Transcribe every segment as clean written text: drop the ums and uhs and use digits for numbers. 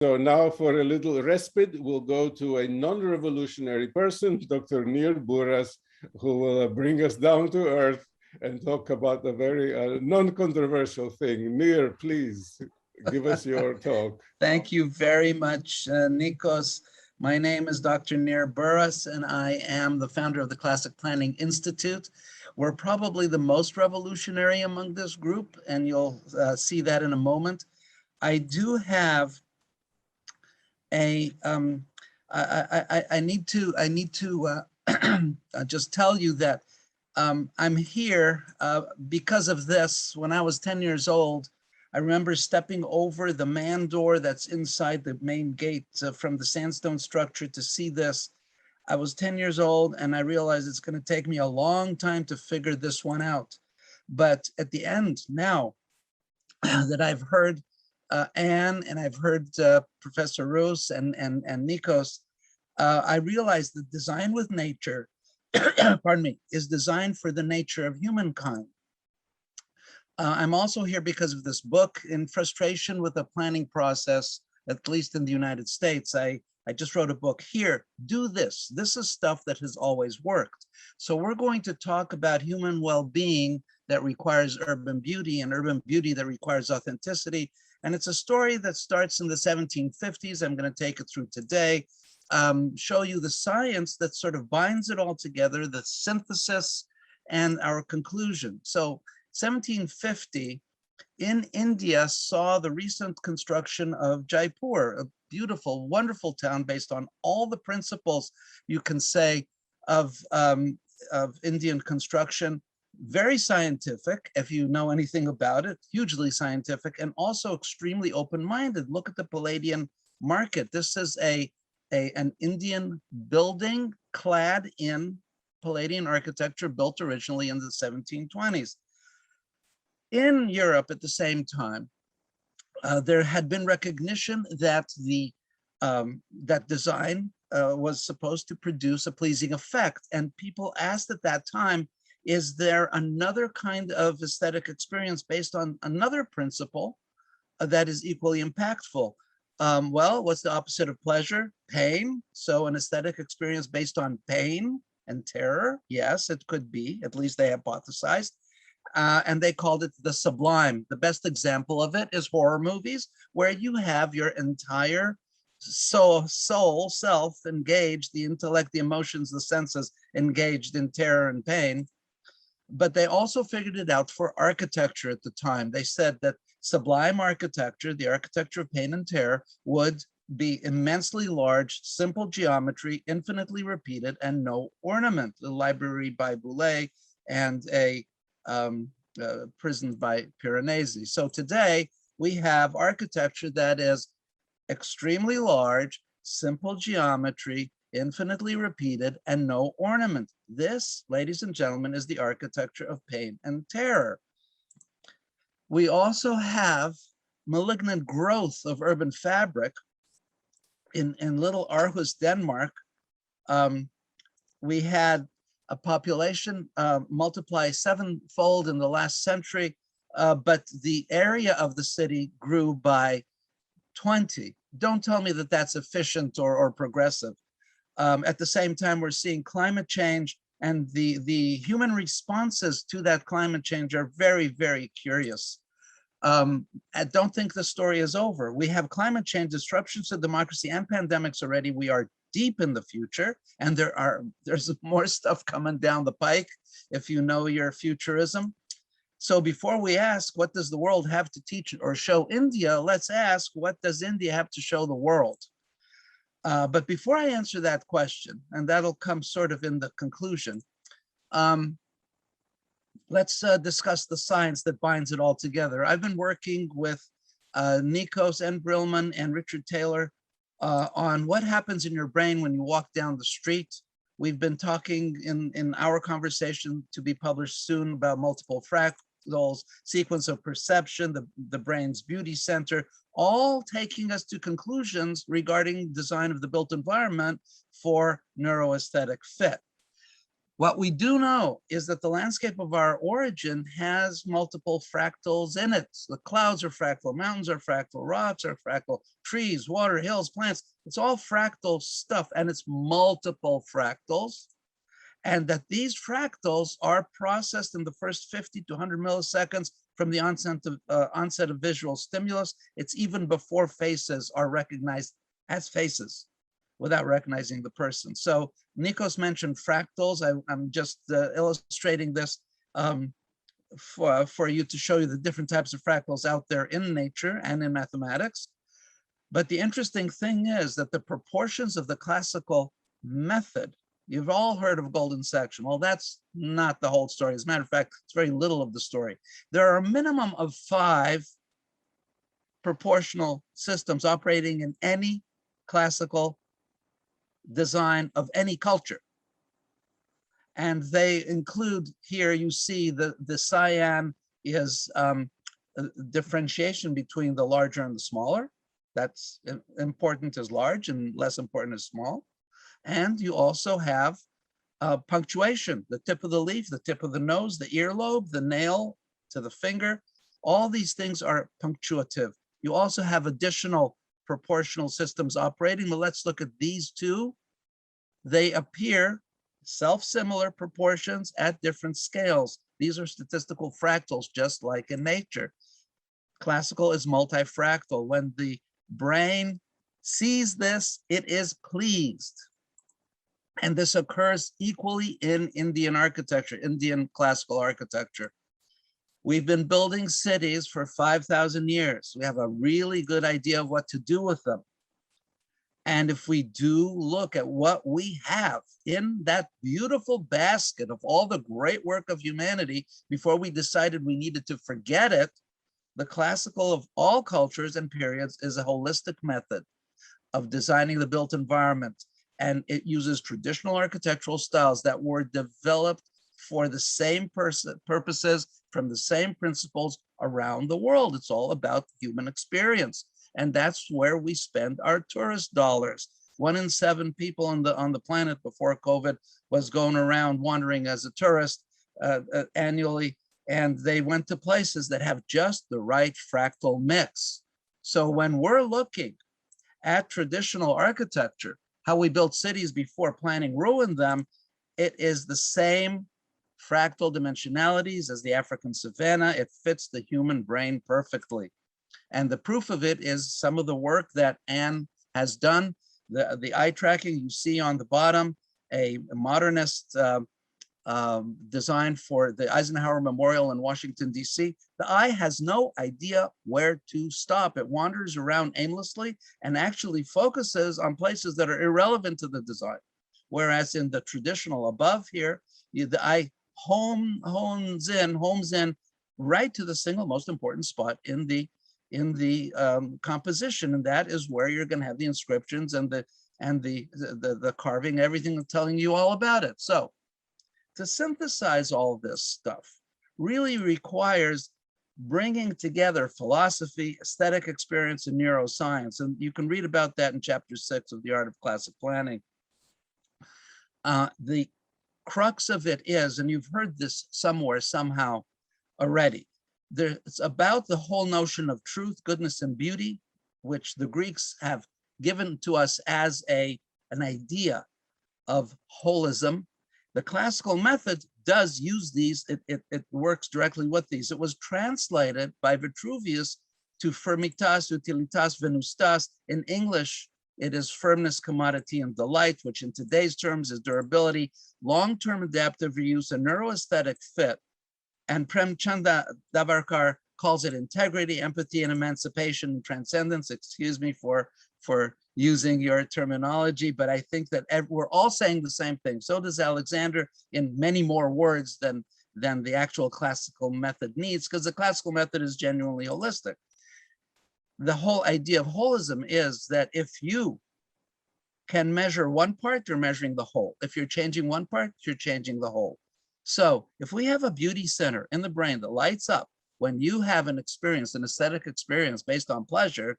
So now for a little respite, we'll go to a non-revolutionary person, Dr. Nir Buras, who will bring us down to earth and talk about a very non-controversial thing. Nir, please give us your talk. Thank you very much, Nikos. My name is Dr. Nir Buras, and I am the founder of the Classic Planning Institute. We're probably the most revolutionary among this group, and you'll see that in a moment. I do have a, I need to just tell you that I'm here because of this. When I was 10 years old, I remember stepping over the man door that's inside the main gate from the sandstone structure to see this. I was 10 years old and I realized it's going to take me a long time to figure this one out. But at the end now that I've heard Anne and I've heard Professor Roos and Nikos, I realized that design with nature, pardon me, is designed for the nature of humankind. I'm also here because of this book. In frustration with the planning process, at least in the United States, I just wrote a book here. Do this. This is stuff that has always worked. So we're going to talk about human well-being that requires urban beauty and urban beauty that requires authenticity. And it's a story that starts in the 1750s. I'm going to take it through today, show you the science that sort of binds it all together, the synthesis and our conclusion. So 1750 in India saw the recent construction of Jaipur, a beautiful, wonderful town based on all the principles you can say of Indian construction. Very scientific, if you know anything about it, hugely scientific, and also extremely open-minded. Look at the Palladian market. This is an Indian building clad in Palladian architecture, built originally in the 1720s. In Europe at the same time, there had been recognition that that design was supposed to produce a pleasing effect. And people asked at that time, is there another kind of aesthetic experience based on another principle that is equally impactful? Well, what's the opposite of pleasure? Pain. So an aesthetic experience based on pain and terror? Yes, it could be, at least they hypothesized. And they called it the sublime. The best example of it is horror movies, where you have your entire soul, self engaged, the intellect, the emotions, the senses engaged in terror and pain. But they also figured it out for architecture at the time. They said that sublime architecture, the architecture of pain and terror, would be immensely large, simple geometry, infinitely repeated, and no ornament. The Library by Boulez and a prison by Piranesi. So today we have architecture that is extremely large, simple geometry, infinitely repeated, and no ornament. This, ladies and gentlemen, is the architecture of pain and terror. We also have malignant growth of urban fabric. In Little Aarhus, Denmark, we had a population multiply sevenfold in the last century, but the area of the city grew by 20. Don't tell me that that's efficient or progressive. At the same time, we're seeing climate change, and the human responses to that climate change are very, very curious. I don't think the story is over. We have climate change, disruptions to democracy, and pandemics already. We are deep in the future, and there's more stuff coming down the pike, if you know your futurism. So before we ask, what does the world have to teach or show India, let's ask, what does India have to show the world? But before I answer that question, and that'll come sort of in the conclusion, let's discuss the science that binds it all together. I've been working with Nikos and Brillman and Richard Taylor on what happens in your brain when you walk down the street. We've been talking in our conversation, to be published soon, about multiple fractals, sequence of perception, the brain's beauty center, all taking us to conclusions regarding design of the built environment for neuroaesthetic fit. What we do know is that the landscape of our origin has multiple fractals in it. The clouds are fractal, mountains are fractal, rocks are fractal, trees, water, hills, plants. It's all fractal stuff, and it's multiple fractals. And that these fractals are processed in the first 50 to 100 milliseconds from the onset of visual stimulus. It's even before faces are recognized as faces without recognizing the person. So Nikos mentioned fractals. I'm just illustrating this for you to show you the different types of fractals out there in nature and in mathematics. But the interesting thing is that the proportions of the classical method, you've all heard of golden section. Well, that's not the whole story. As a matter of fact, it's very little of the story. There are a minimum of 5 proportional systems operating in any classical design of any culture. And they include, here you see the cyan is differentiation between the larger and the smaller. That's important as large and less important as small. And you also have punctuation, the tip of the leaf, the tip of the nose, the earlobe, the nail to the finger. All these things are punctuative. You also have additional proportional systems operating, but let's look at these two. They appear self-similar proportions at different scales. These are statistical fractals, just like in nature. Classical is multifractal. When the brain sees this, it is pleased. And this occurs equally in Indian architecture, Indian classical architecture. We've been building cities for 5,000 years. We have a really good idea of what to do with them. And if we do look at what we have in that beautiful basket of all the great work of humanity, before we decided we needed to forget it, the classical of all cultures and periods is a holistic method of designing the built environment. And it uses traditional architectural styles that were developed for the same purposes from the same principles around the world. It's all about human experience. And that's where we spend our tourist dollars. 1 in 7 people on the planet before COVID was going around wandering as a tourist annually. And they went to places that have just the right fractal mix. So when we're looking at traditional architecture, how we built cities before planning ruined them, it is the same fractal dimensionalities as the African savanna. It fits the human brain perfectly. And the proof of it is some of the work that Anne has done. The eye tracking you see on the bottom, a modernist design for the Eisenhower Memorial in Washington, D.C. The eye has no idea where to stop. It wanders around aimlessly and actually focuses on places that are irrelevant to the design. Whereas in the traditional above here, the eye homes in right to the single most important spot in the composition, and that is where you're going to have the inscriptions and the carving, everything telling you all about it. So to synthesize all this stuff really requires bringing together philosophy, aesthetic experience, and neuroscience. And you can read about that in chapter 6 of The Art of Classic Planning. The crux of it is, and you've heard this somewhere, somehow already, it's about the whole notion of truth, goodness, and beauty, which the Greeks have given to us as an idea of holism. The classical method does use these. It works directly with these. It was translated by Vitruvius to firmitas, utilitas, venustas. In English, it is firmness, commodity, and delight, which in today's terms is durability, long-term adaptive reuse, and neuroaesthetic fit. And Premchanda Davarkar calls it integrity, empathy, and emancipation and transcendence. Excuse me for using your terminology, but I think that we're all saying the same thing. So does Alexander, in many more words than the actual classical method needs, because the classical method is genuinely holistic. The whole idea of holism is that if you can measure one part, you're measuring the whole. If you're changing one part, you're changing the whole. So if we have a beauty center in the brain that lights up when you have an experience, an aesthetic experience based on pleasure,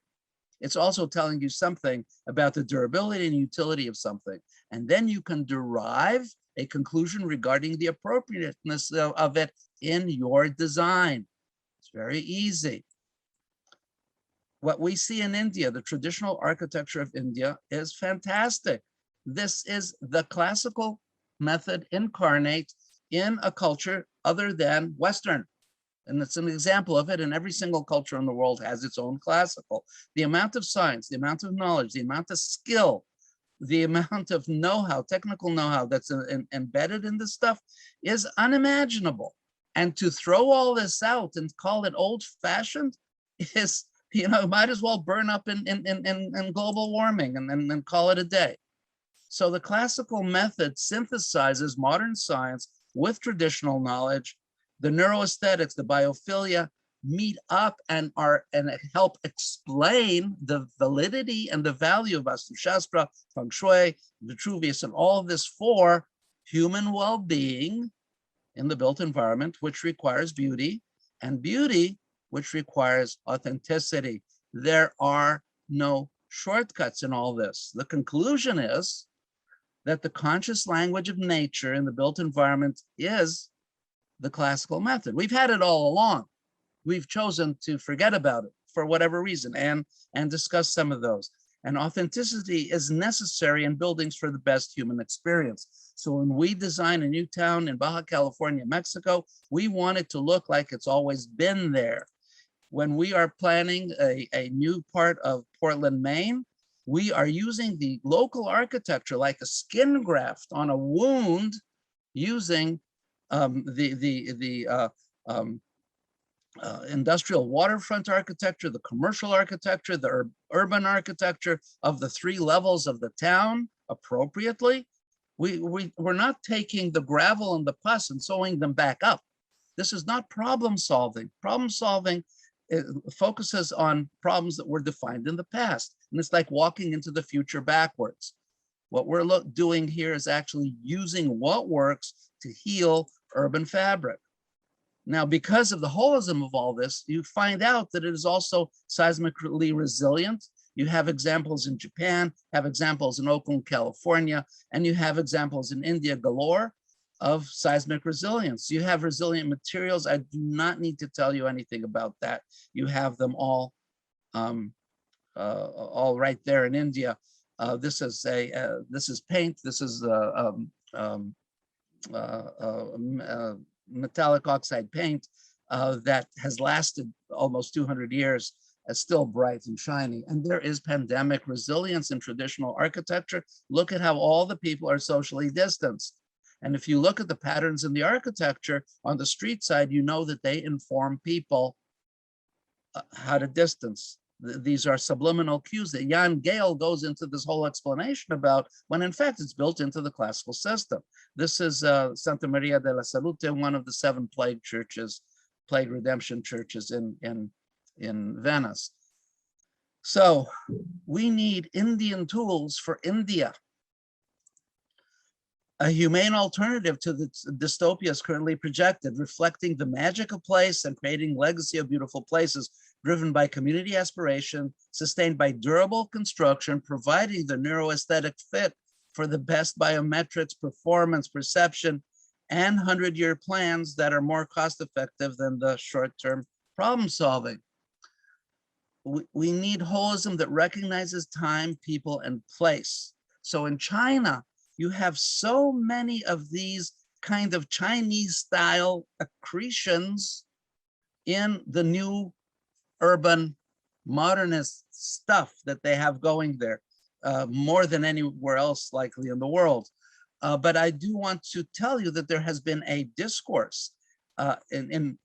it's also telling you something about the durability and utility of something. And then you can derive a conclusion regarding the appropriateness of it in your design. It's very easy. What we see in India, the traditional architecture of India, is fantastic. This is the classical method incarnate in a culture other than Western. And it's an example of it, and every single culture in the world has its own classical. The amount of science, the amount of knowledge, the amount of skill, the amount of know-how, technical know-how that's embedded in this stuff is unimaginable. And to throw all this out and call it old-fashioned is, you know, might as well burn up in global warming and call it a day. So the classical method synthesizes modern science with traditional knowledge. The neuroaesthetics, the biophilia meet up and help explain the validity and the value of Vastu Shastra, Feng Shui, Vitruvius, and all of this for human well-being in the built environment, which requires beauty, and beauty, which requires authenticity. There are no shortcuts in all this. The conclusion is that the conscious language of nature in the built environment is the classical method. We've had it all along. We've chosen to forget about it for whatever reason and discuss some of those. And authenticity is necessary in buildings for the best human experience. So when we design a new town in Baja California, Mexico, we want it to look like it's always been there. When we are planning a new part of Portland, Maine, we are using the local architecture like a skin graft on a wound, using industrial waterfront architecture, the commercial architecture, the urban architecture of the three levels of the town appropriately. We're not taking the gravel and the pus and sewing them back up. This is not problem solving. Problem solving focuses on problems that were defined in the past. And it's like walking into the future backwards. What we're doing here is actually using what works to heal urban fabric. Now, because of the holism of all this, you find out that it is also seismically resilient. You have examples in Japan, have examples in Oakland, California, and you have examples in India galore of seismic resilience. You have resilient materials. I do not need to tell you anything about that. You have them all right there in India. This is paint. This is metallic oxide paint that has lasted almost 200 years, still bright and shiny. And there is pandemic resilience in traditional architecture. Look at how all the people are socially distanced. And if you look at the patterns in the architecture on the street side, you know that they inform people how to distance. These are subliminal cues that Jan Gehl goes into this whole explanation about, when in fact it's built into the classical system. This is Santa Maria de la Salute, one of the 7 plague churches, plague redemption churches in Venice. So we need Indian tools for India. A humane alternative to the dystopias currently projected, reflecting the magic of place and creating legacy of beautiful places, driven by community aspiration, sustained by durable construction, providing the neuroaesthetic fit for the best biometrics, performance, perception, and 100-year plans that are more cost-effective than the short-term problem solving. We need holism that recognizes time, people, and place. So in China, you have so many of these kind of Chinese style accretions in the new urban modernist stuff that they have going there, more than anywhere else likely in the world. But I do want to tell you that there has been a discourse in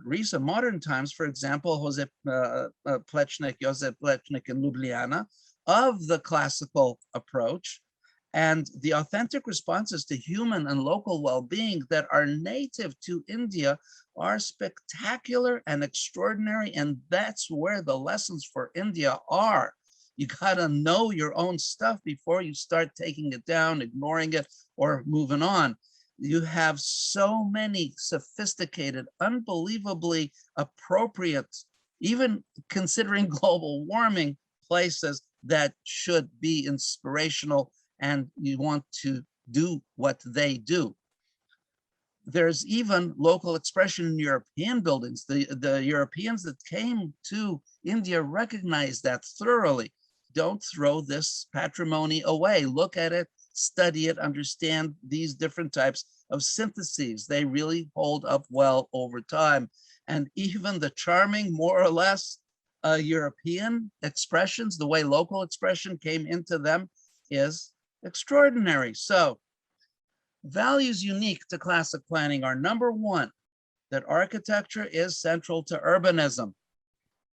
recent modern times, for example, Josep Plečnik in Ljubljana, of the classical approach, and the authentic responses to human and local well-being that are native to India are spectacular and extraordinary. And that's where the lessons for India are. You gotta know your own stuff before you start taking it down, ignoring it, or moving on. You have so many sophisticated, unbelievably appropriate, even considering global warming, places that should be inspirational, and you want to do what they do. There's even local expression in European buildings. The Europeans that came to India recognized that thoroughly. Don't throw this patrimony away. Look at it, study it, understand these different types of syntheses. They really hold up well over time. And even the charming, more or less, European expressions, the way local expression came into them is extraordinary. So values unique to classic planning are, number one, that architecture is central to urbanism.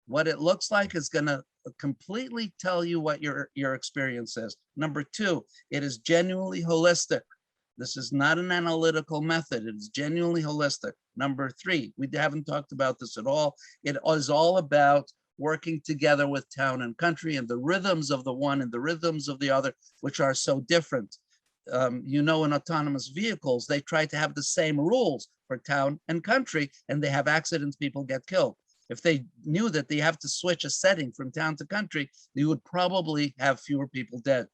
What it looks like is going to completely tell you what your experience is. Number two, it is genuinely holistic. This is not an analytical method. It is genuinely holistic. Number three, we haven't talked about this at all. It is all about working together with town and country and the rhythms of the one and the rhythms of the other, which are so different. In autonomous vehicles, they try to have the same rules for town and country, and they have accidents, people get killed. If they knew that they have to switch a setting from town to country, they would probably have fewer people dead.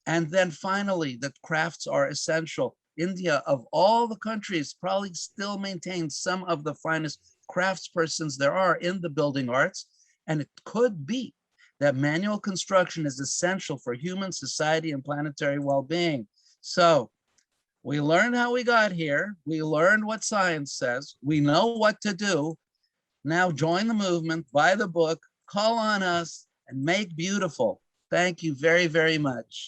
And then finally, that crafts are essential. India, of all the countries, probably still maintains some of the finest craftspersons there are in the building arts. And it could be that manual construction is essential for human society and planetary well-being. So we learned how we got here. We learned what science says. We know what to do. Now join the movement, buy the book, call on us, and make beautiful. Thank you very, very much.